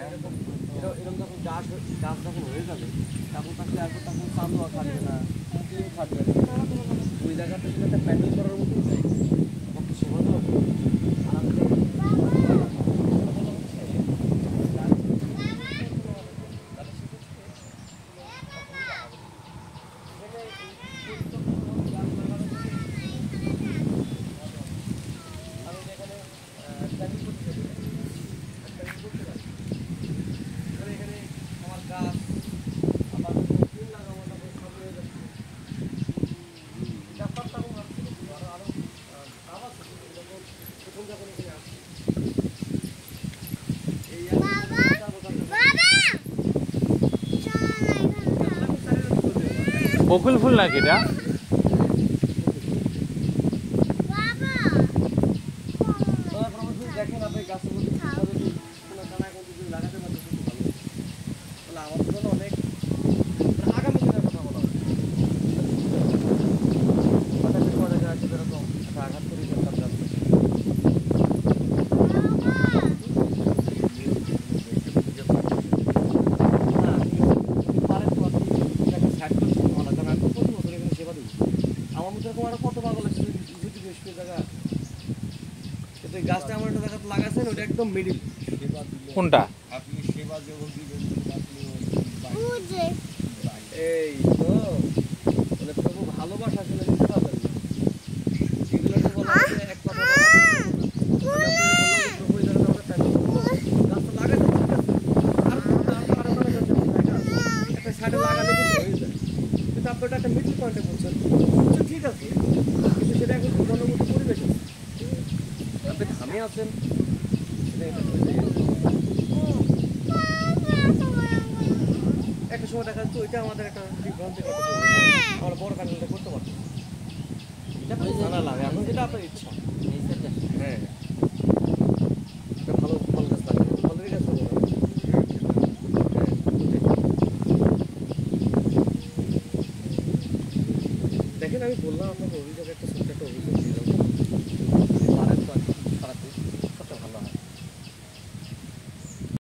এরকম যখন গাছ যখন হয়ে যাবে তখন তাকে আর তখন চাঁদোয়া থাকবে না, কেউ থাকবে না, ওই জায়গাটা সেটা একটা প্যান্ডেল করার মতোই চাই কত সময় বকুল ফুল নাকি এটা? দেখেন আপনি গাছের মধ্যে কোনো কানা কোনো যদি লাগাতে পারতে খুব ভালো, তাহলে আমাদের জন্য অনেক আগামী দিনের কথা বলা হয়। বাতাসের পরে গাছ এরকম একটা আঘাত করে ফেলতাম গাছটা। আমার মধ্যে আরো কত পাগল আছে যদি বেশ জায়গা, কিন্তু এই গাছটা আমার একটা জায়গাতে লাগাচ্ছেন ওটা একদম মিডিল। কোনটা? আপনি সেবা যখন দিবেন এই তো মানে প্রভু ভালোবাসা আসলে দিতে পারবেন না, এগুলো তো বলা হয় যে এক কথা বলা প্রভু এই জায়গাটা আমাদের গাছটা লাগাতে একটা সাইডে লাগালে কিন্তু হয়ে যায়, কিন্তু আপনি একটা মিডল পয়েন্টে বলছেন ঠিক আছে, কিন্তু সেটা এখন জনমত পরিবেশ আছে, আপনি ঘামে আছেন একটা সময় দেখা যাচ্ছে ওইটা আমাদের একটা বিভ্রান্তি আমরা বড় কাজটা করতে পারছি জানা লাগে এখন যেটা আপনার ইচ্ছা। হ্যাঁ একটা ভালো ফল গাছ লাগে, ফলের গাছ হবে দেখেন আমি বললাম আপনাকে অভিযোগ একটা ছোট্ট একটা অভিযোগ দিলাম পারেন তো আর খারাপ